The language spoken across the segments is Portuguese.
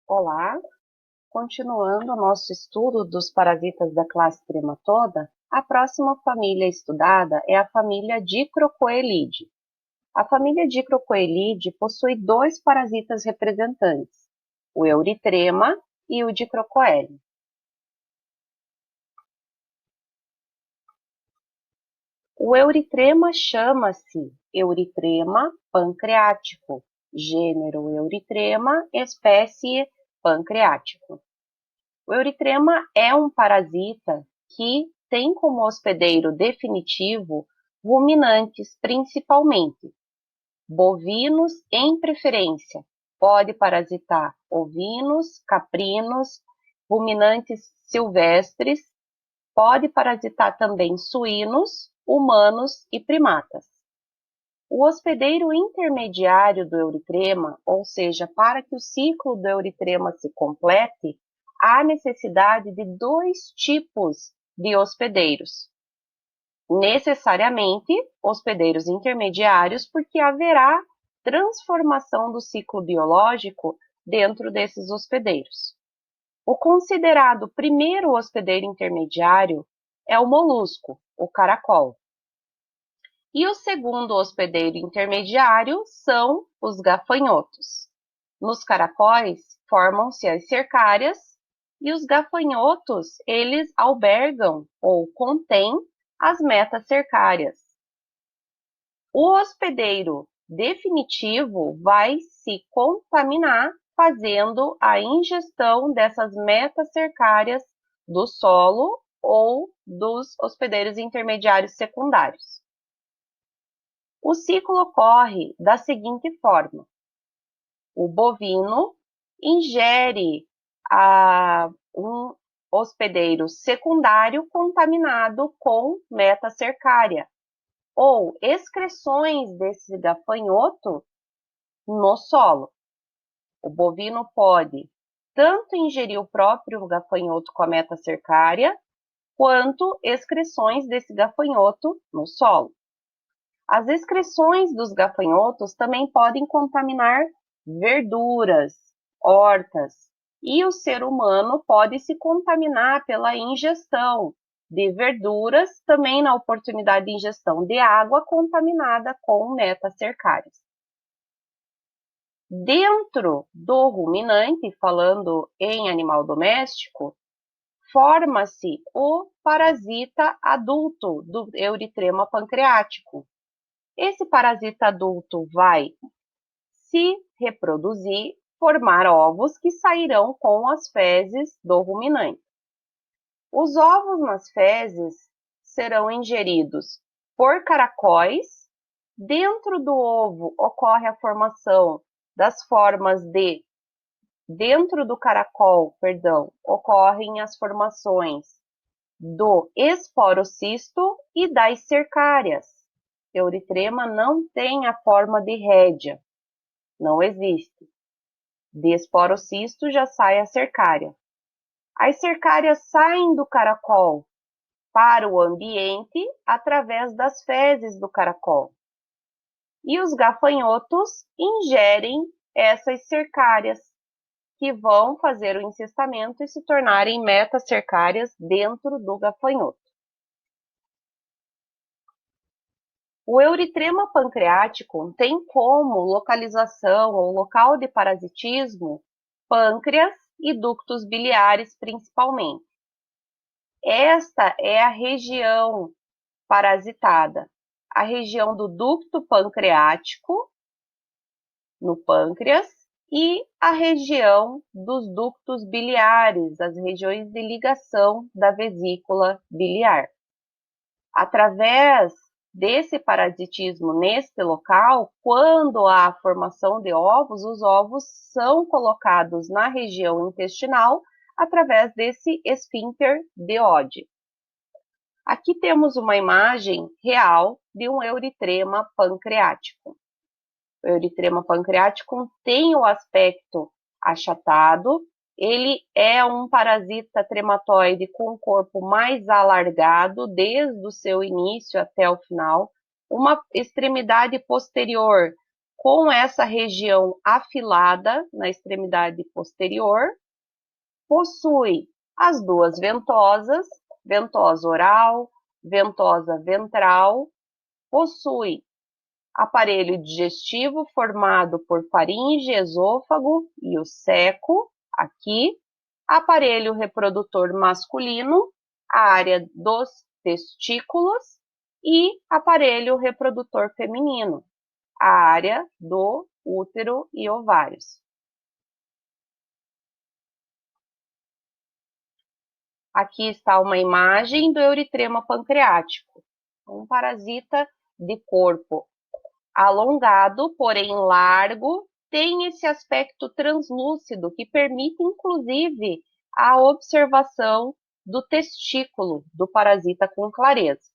Olá, continuando o nosso estudo dos parasitas da classe Trematoda, a próxima família estudada é a família Dicrocoelidae. A família Dicrocoelidae possui dois parasitas representantes, o Euritrema e o Dicrocoele. O Euritrema chama-se Euritrema pancreático, gênero Euritrema, espécie pancreático. O Euritrema é um parasita que tem como hospedeiro definitivo ruminantes, principalmente bovinos em preferência. Pode parasitar ovinos, caprinos, ruminantes silvestres, pode parasitar também suínos, humanos e primatas. O hospedeiro intermediário do Euritrema, ou seja, para que o ciclo do Euritrema se complete, há necessidade de dois tipos de hospedeiros. Necessariamente, hospedeiros intermediários, porque haverá transformação do ciclo biológico dentro desses hospedeiros. O considerado primeiro hospedeiro intermediário é o molusco, o caracol. E o segundo hospedeiro intermediário são os gafanhotos. Nos caracóis, formam-se as cercárias e os gafanhotos, eles albergam ou contêm as metacercárias. O hospedeiro definitivo vai se contaminar fazendo a ingestão dessas metacercárias do solo ou dos hospedeiros intermediários secundários. O ciclo ocorre da seguinte forma: o bovino ingere um hospedeiro secundário contaminado com metacercária, ou excreções desse gafanhoto no solo. O bovino pode tanto ingerir o próprio gafanhoto com a metacercária, quanto excreções desse gafanhoto no solo. As excreções dos gafanhotos também podem contaminar verduras, hortas, e o ser humano pode se contaminar pela ingestão de verduras, também na oportunidade de ingestão de água contaminada com metacercárias. Dentro do ruminante, falando em animal doméstico, forma-se o parasita adulto do Euritrema pancreático. Esse parasita adulto vai se reproduzir, formar ovos que sairão com as fezes do ruminante. Os ovos nas fezes serão ingeridos por caracóis. Dentro do ovo ocorre a formação das formas de... Dentro do caracol, ocorrem as formações do esporocisto e das cercárias. Euritrema não tem a forma de rédea, não existe. De esporocisto já sai a cercária. As cercárias saem do caracol para o ambiente através das fezes do caracol. E os gafanhotos ingerem essas cercárias, que vão fazer o encestamento e se tornarem metacercárias dentro do gafanhoto. O Euritrema pancreático tem como localização ou local de parasitismo pâncreas e ductos biliares principalmente. Esta é a região parasitada, a região do ducto pancreático, no pâncreas, e a região dos ductos biliares, as regiões de ligação da vesícula biliar. Através desse parasitismo neste local, quando há a formação de ovos, os ovos são colocados na região intestinal através desse esfíncter de Oddi. Aqui temos uma imagem real de um euritrema pancreático. O euritrema pancreático tem o aspecto achatado, ele é um parasita trematóide com o corpo mais alargado desde o seu início até o final, uma extremidade posterior com essa região afilada na extremidade posterior, possui as duas ventosas, ventosa oral, ventosa ventral, possui aparelho digestivo formado por faringe, esôfago e o seco, aqui, aparelho reprodutor masculino, a área dos testículos, e aparelho reprodutor feminino, a área do útero e ovários. Aqui está uma imagem do euritrema pancreático, um parasita de corpo alongado, porém largo, tem esse aspecto translúcido que permite, inclusive, a observação do testículo do parasita com clareza.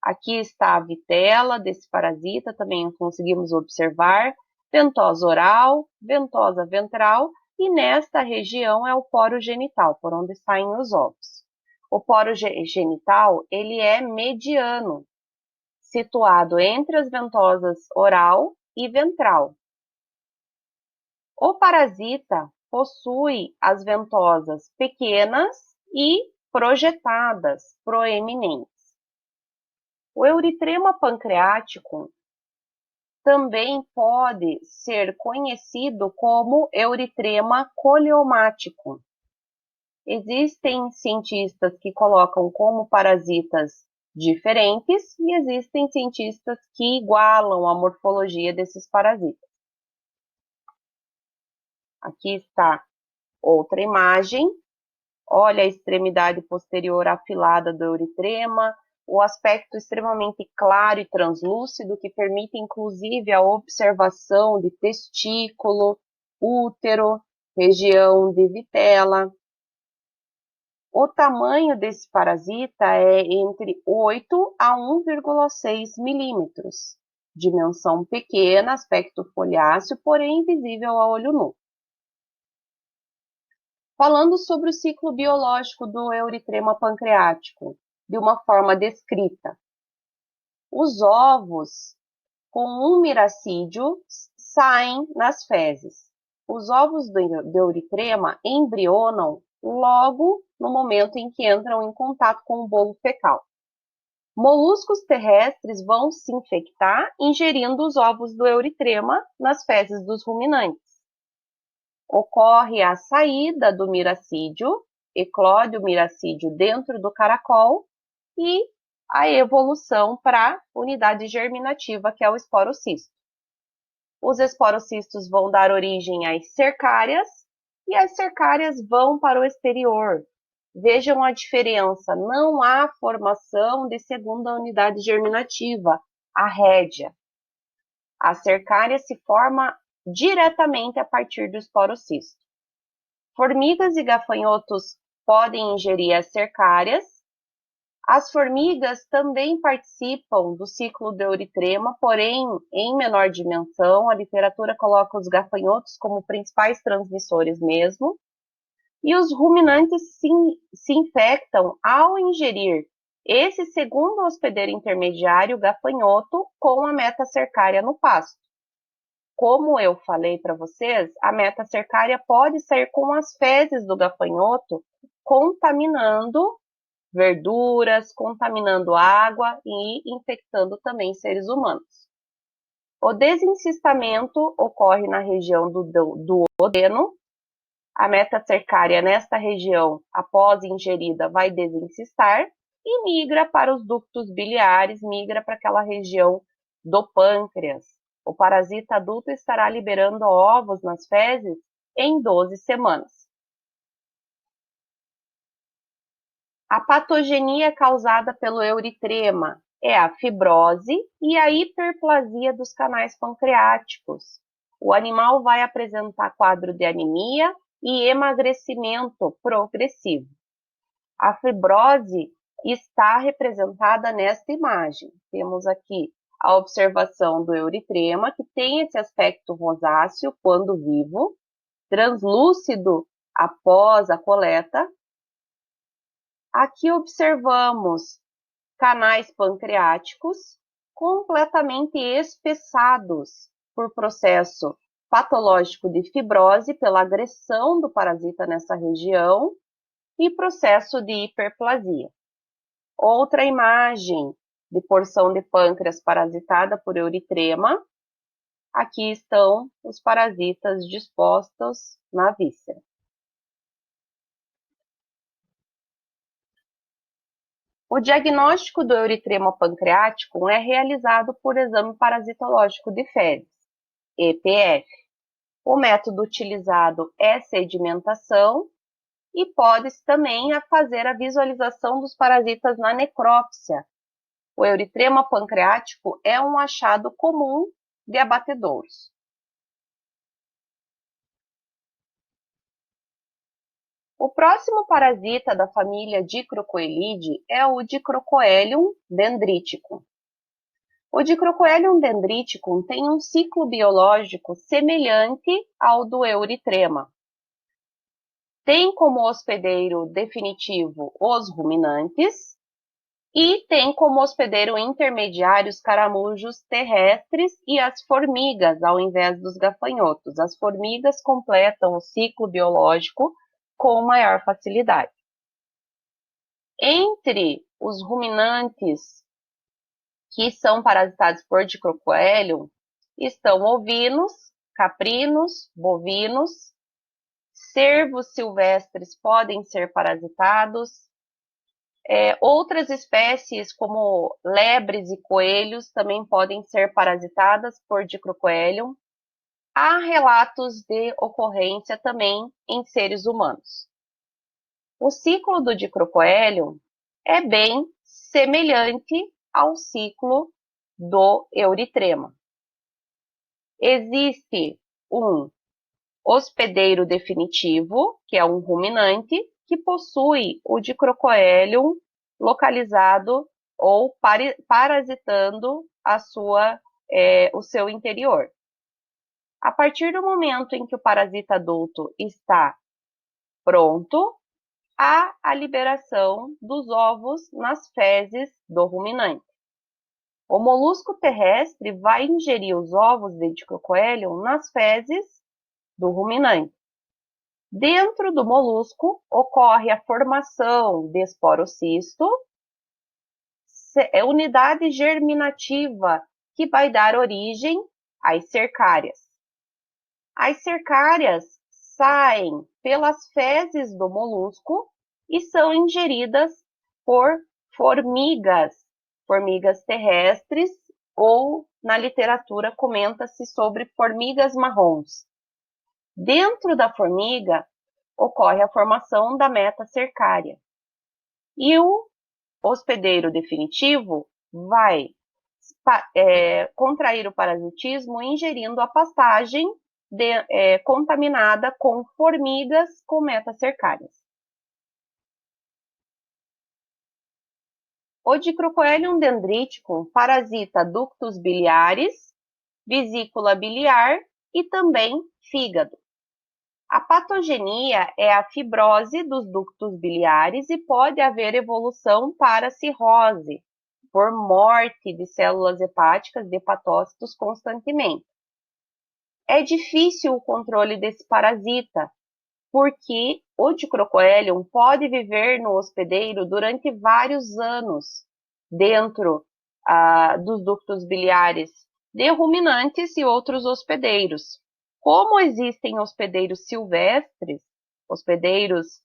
Aqui está a vitela desse parasita, também conseguimos observar, ventosa oral, ventosa ventral, e nesta região é o poro genital, por onde saem os ovos. O poro genital, ele é mediano, situado entre as ventosas oral e ventral. O parasita possui as ventosas pequenas e projetadas, proeminentes. O euritrema pancreático também pode ser conhecido como euritrema coleomático. Existem cientistas que colocam como parasitas diferentes e existem cientistas que igualam a morfologia desses parasitas. Aqui está outra imagem. Olha a extremidade posterior afilada do euritrema, o aspecto extremamente claro e translúcido que permite inclusive a observação de testículo, útero, região de vitela. O tamanho desse parasita é entre 8 a 1,6 milímetros. Dimensão pequena, aspecto foliáceo, porém visível a olho nu. Falando sobre o ciclo biológico do euritrema pancreático, de uma forma descrita. Os ovos com um miracídio saem nas fezes. Os ovos do euritrema embrionam logo no momento em que entram em contato com o bolo fecal. Moluscos terrestres vão se infectar ingerindo os ovos do euritrema nas fezes dos ruminantes. Ocorre a saída do miracídio, eclode o miracídio dentro do caracol e a evolução para a unidade germinativa, que é o esporocisto. Os esporocistos vão dar origem às cercárias e as cercárias vão para o exterior. Vejam a diferença, não há formação de segunda unidade germinativa, a rédea. A cercária se forma diretamente a partir do esporocisto. Formigas e gafanhotos podem ingerir as cercárias. As formigas também participam do ciclo do euritrema, porém em menor dimensão. A literatura coloca os gafanhotos como principais transmissores mesmo. E os ruminantes se infectam ao ingerir esse segundo hospedeiro intermediário, o gafanhoto, com a metacercária no pasto. Como eu falei para vocês, a metacercária pode sair com as fezes do gafanhoto, contaminando verduras, contaminando água e infectando também seres humanos. O desencistamento ocorre na região do duodeno. A metacercária nesta região, após ingerida, vai desencistar e migra para os ductos biliares, migra para aquela região do pâncreas. O parasita adulto estará liberando ovos nas fezes em 12 semanas. A patogenia causada pelo euritrema é a fibrose e a hiperplasia dos canais pancreáticos. O animal vai apresentar quadro de anemia e emagrecimento progressivo. A fibrose está representada nesta imagem. Temos aqui a observação do euritrema, que tem esse aspecto rosáceo quando vivo, translúcido após a coleta. Aqui observamos canais pancreáticos completamente espessados, por processo patológico de fibrose pela agressão do parasita nessa região e processo de hiperplasia. Outra imagem de porção de pâncreas parasitada por euritrema. Aqui estão os parasitas dispostos na víscera. O diagnóstico do euritrema pancreático é realizado por exame parasitológico de fezes, EPF. O método utilizado é sedimentação e pode-se também fazer a visualização dos parasitas na necrópsia. O euritrema pancreático é um achado comum de abatedouros. O próximo parasita da família Dicrocoelidae é o Dicrocoelium dendriticum. O Dicrocoelium dendriticum tem um ciclo biológico semelhante ao do euritrema. Tem como hospedeiro definitivo os ruminantes e tem como hospedeiro intermediário os caramujos terrestres e as formigas, ao invés dos gafanhotos. As formigas completam o ciclo biológico com maior facilidade. Entre os ruminantes que são parasitados por Dicrocoelium estão ovinos, caprinos, bovinos, cervos silvestres podem ser parasitados, outras espécies como lebres e coelhos também podem ser parasitadas por Dicrocoelium. Há relatos de ocorrência também em seres humanos. O ciclo do Dicrocoelium é bem semelhante ao ciclo do euritrema. Existe um hospedeiro definitivo, que é um ruminante, que possui o Dicrocoelium localizado ou parasitando o seu interior. A partir do momento em que o parasita adulto está pronto, há a liberação dos ovos nas fezes do ruminante. O molusco terrestre vai ingerir os ovos de Dicrocoelium nas fezes do ruminante. Dentro do molusco ocorre a formação de esporocisto, unidade germinativa que vai dar origem às cercárias. As cercárias saem pelas fezes do molusco e são ingeridas por formigas terrestres, ou na literatura comenta-se sobre formigas marrons. Dentro da formiga ocorre a formação da metacercária. E o hospedeiro definitivo vai contrair o parasitismo ingerindo a pastagem contaminada com formigas com metacercárias. O Dicrocoelium dendriticum parasita ductos biliares, vesícula biliar e também fígado. A patogenia é a fibrose dos ductos biliares e pode haver evolução para cirrose, por morte de células hepáticas de hepatócitos constantemente. É difícil o controle desse parasita, porque o Dicrocoelium pode viver no hospedeiro durante vários anos dentro dos ductos biliares de ruminantes e outros hospedeiros. Como existem hospedeiros silvestres, hospedeiros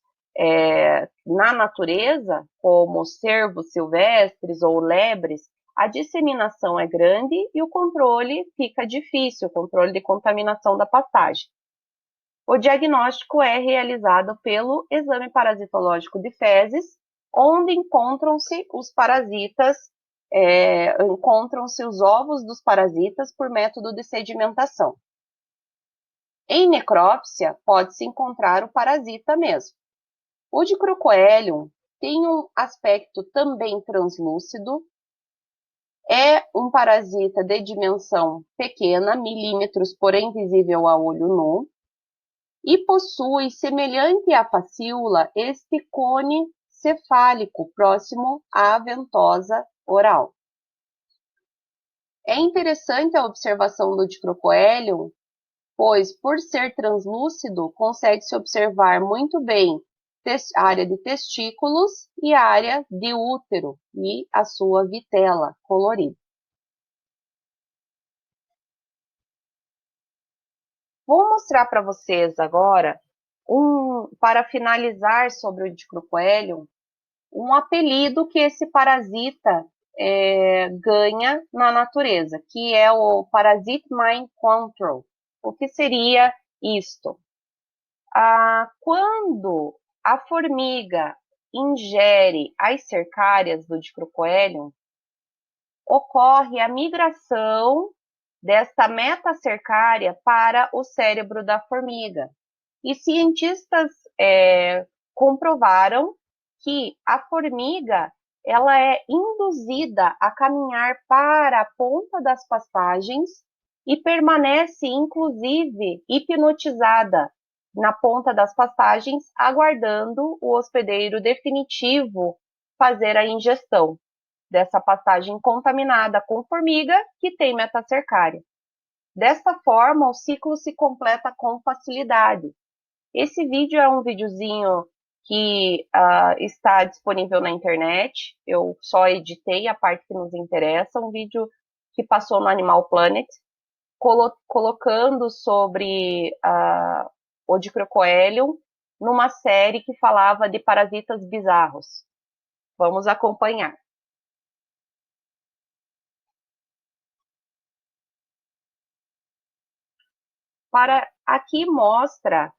na natureza, como cervos silvestres ou lebres, a disseminação é grande e o controle fica difícil, o controle de contaminação da pastagem. O diagnóstico é realizado pelo exame parasitológico de fezes, onde encontram-se os parasitas, encontram-se os ovos dos parasitas por método de sedimentação. Em necrópsia, pode-se encontrar o parasita mesmo. O Dicrocoelium tem um aspecto também translúcido, é um parasita de dimensão pequena, milímetros, porém visível a olho nu, e possui, semelhante à facíola, este cone cefálico próximo à ventosa oral. É interessante a observação do dicrocoelium, pois, por ser translúcido, consegue-se observar muito bem a área de testículos e a área de útero e a sua vitela colorida. Vou mostrar para vocês agora, para finalizar sobre o dicrocoelium, um apelido que esse parasita ganha na natureza, que é o Parasite Mind Control. O que seria isto? Quando a formiga ingere as cercárias do dicrocoelium, ocorre a migração desta metacercária para o cérebro da formiga. E cientistas comprovaram que a formiga ela é induzida a caminhar para a ponta das pastagens e permanece, inclusive, hipnotizada na ponta das pastagens, aguardando o hospedeiro definitivo fazer a ingestão dessa pastagem contaminada com formiga que tem metacercária. Desta forma, o ciclo se completa com facilidade. Esse vídeo é um videozinho que está disponível na internet. Eu só editei a parte que nos interessa, um vídeo que passou no Animal Planet, colocando sobre o dicrocoelium numa série que falava de parasitas bizarros. Vamos acompanhar. Aqui mostra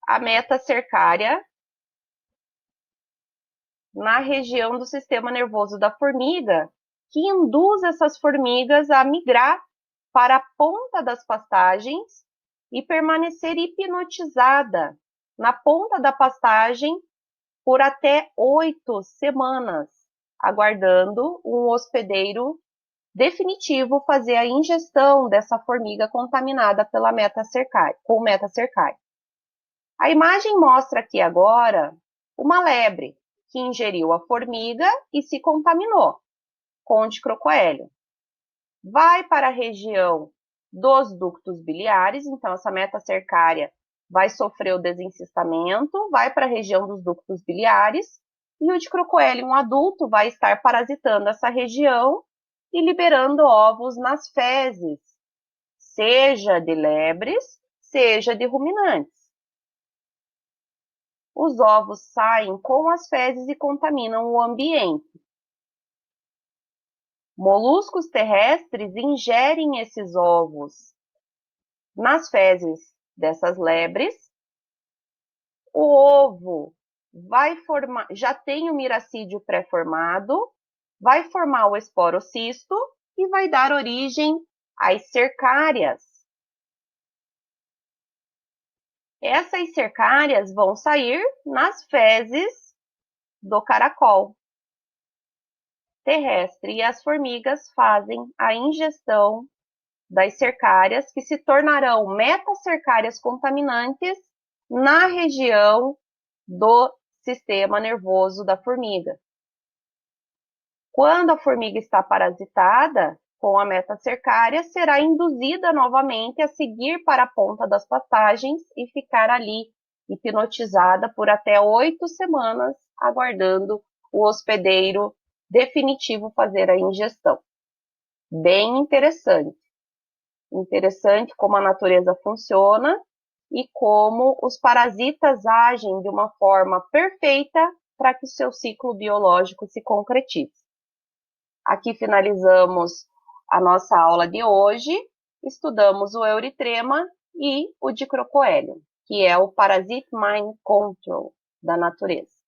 a metacercária na região do sistema nervoso da formiga, que induz essas formigas a migrar para a ponta das pastagens e permanecer hipnotizada na ponta da pastagem por até 8 semanas, aguardando um hospedeiro definitivo fazer a ingestão dessa formiga contaminada pela com metacercária. A imagem mostra aqui agora uma lebre que ingeriu a formiga e se contaminou com o dicrocoelium. Vai para a região dos ductos biliares, então essa metacercária vai sofrer o desencistamento, vai para a região dos ductos biliares, e o dicrocoelium adulto vai estar parasitando essa região e liberando ovos nas fezes, seja de lebres, seja de ruminantes. Os ovos saem com as fezes e contaminam o ambiente. Moluscos terrestres ingerem esses ovos nas fezes dessas lebres. O ovo vai formar, já tem o miracídio pré-formado, vai formar o esporocisto e vai dar origem às cercárias. Essas cercárias vão sair nas fezes do caracol terrestre e as formigas fazem a ingestão das cercárias, que se tornarão metacercárias contaminantes na região do sistema nervoso da formiga. Quando a formiga está parasitada com a metacercária, será induzida novamente a seguir para a ponta das pastagens e ficar ali hipnotizada por até 8 semanas, aguardando o hospedeiro definitivo fazer a ingestão. Bem interessante. Interessante como a natureza funciona e como os parasitas agem de uma forma perfeita para que o seu ciclo biológico se concretize. Aqui finalizamos a nossa aula de hoje. Estudamos o Euritrema e o Dicrocoelium, que é o Parasite Mind Control da natureza.